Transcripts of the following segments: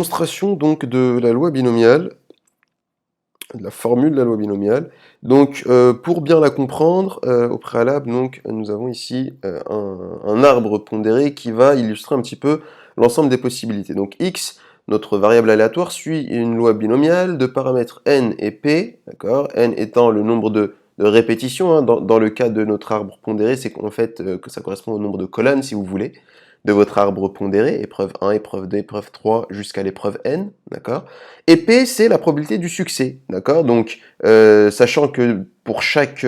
Démonstration donc de la loi binomiale, de la formule de la loi binomiale. Donc, pour bien la comprendre, au préalable, donc, nous avons ici un arbre pondéré qui va illustrer un petit peu l'ensemble des possibilités. Donc x, notre variable aléatoire, suit une loi binomiale de paramètres n et p, d'accord, n étant le nombre de répétitions, hein. Dans le cas de notre arbre pondéré, c'est qu'en fait que ça correspond au nombre de colonnes, si vous voulez, de votre arbre pondéré, épreuve 1, épreuve 2, épreuve 3, jusqu'à l'épreuve n, d'accord. Et P, c'est la probabilité du succès, d'accord. Donc, sachant que pour chaque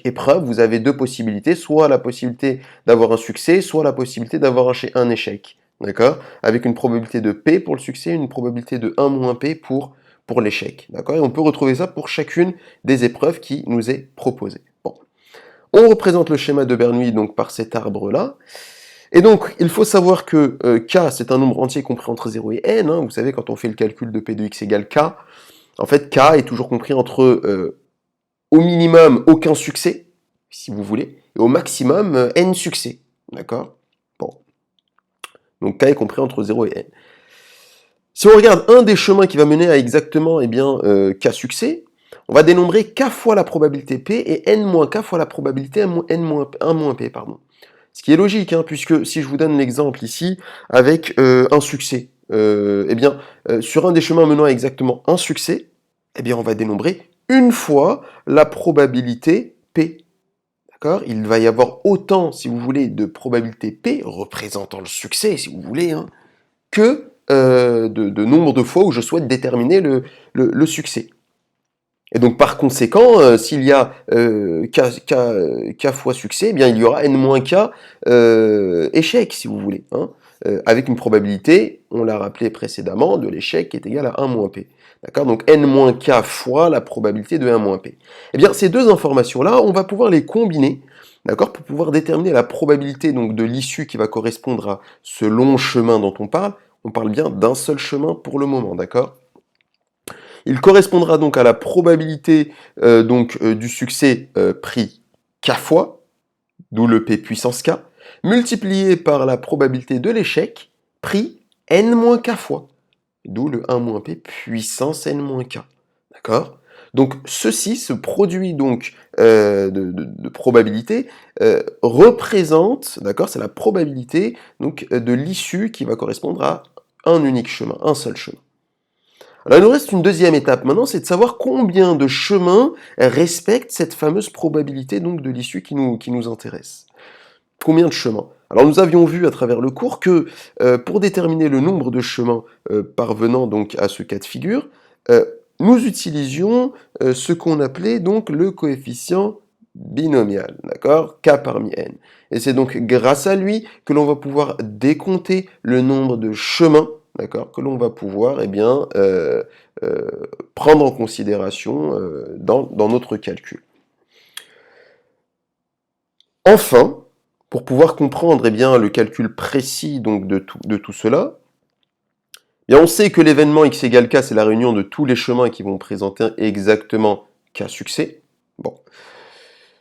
épreuve, vous avez deux possibilités, soit la possibilité d'avoir un succès, soit la possibilité d'avoir un échec, d'accord, avec une probabilité de P pour le succès, une probabilité de 1 moins P pour l'échec, d'accord. Et on peut retrouver ça pour chacune des épreuves qui nous est proposée. Bon. On représente le schéma de Bernoulli donc par cet arbre-là. Et donc, il faut savoir que k, c'est un nombre entier compris entre 0 et n. Hein. Vous savez, quand on fait le calcul de p de x égale k, en fait, k est toujours compris entre, au minimum, aucun succès, si vous voulez, et au maximum, n succès. D'accord. Bon. Donc, k est compris entre 0 et n. Si on regarde un des chemins qui va mener à exactement, eh bien, k succès, on va dénombrer k fois la probabilité p et n moins k fois la probabilité 1 moins p, pardon. Ce qui est logique, hein, puisque si je vous donne l'exemple ici avec un succès, eh bien, sur un des chemins menant à exactement un succès, eh bien, on va dénombrer une fois la probabilité P. D'accord? Il va y avoir autant, si vous voulez, de probabilité P, représentant le succès, si vous voulez, hein, que de nombre de fois où je souhaite déterminer le succès. Et donc par conséquent, s'il y a k fois succès, eh bien il y aura n-k échec, si vous voulez, hein, avec une probabilité, on l'a rappelé précédemment, de l'échec qui est égale à 1 p. D'accord? Donc n-k fois la probabilité de 1 p. Eh bien ces deux informations-là, on va pouvoir les combiner, d'accord, pour pouvoir déterminer la probabilité donc, de l'issue qui va correspondre à ce long chemin dont on parle. On parle bien d'un seul chemin pour le moment, d'accord? Il correspondra donc à la probabilité du succès pris k fois, d'où le p puissance k, multiplié par la probabilité de l'échec pris n-k fois, d'où le 1 p puissance n-k. D'accord? Donc ceci, ce produit donc de probabilité représente, d'accord, c'est la probabilité donc de l'issue qui va correspondre à un unique chemin, un seul chemin. Alors il nous reste une deuxième étape maintenant, c'est de savoir combien de chemins respectent cette fameuse probabilité donc de l'issue qui nous intéresse. Combien de chemins? Alors nous avions vu à travers le cours que pour déterminer le nombre de chemins parvenant donc à ce cas de figure, nous utilisions ce qu'on appelait donc le coefficient binomial, d'accord? K parmi n. Et c'est donc grâce à lui que l'on va pouvoir décompter le nombre de chemins, d'accord, que l'on va pouvoir prendre en considération dans notre calcul. Enfin, pour pouvoir comprendre le calcul précis donc, de tout cela, on sait que l'événement x égale k, c'est la réunion de tous les chemins qui vont présenter exactement k succès. Bon.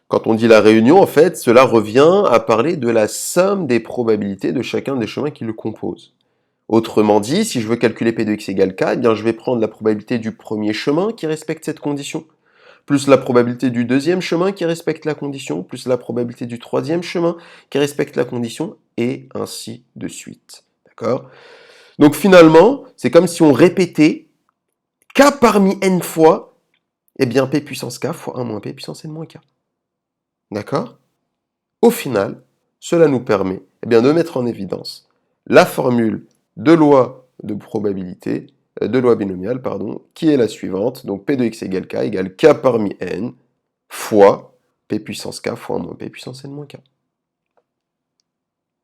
Quand on dit la réunion, en fait, cela revient à parler de la somme des probabilités de chacun des chemins qui le composent. Autrement dit, si je veux calculer p de x égale k, je vais prendre la probabilité du premier chemin qui respecte cette condition, plus la probabilité du deuxième chemin qui respecte la condition, plus la probabilité du troisième chemin qui respecte la condition, et ainsi de suite. D'accord? Donc finalement, c'est comme si on répétait k parmi n fois, p puissance k fois 1 moins p puissance n moins k. D'accord? Au final, cela nous permet de mettre en évidence la formule de loi de probabilité, de loi binomiale, pardon, qui est la suivante. Donc p de x égale k parmi n fois p puissance k fois 1 moins p puissance n moins k.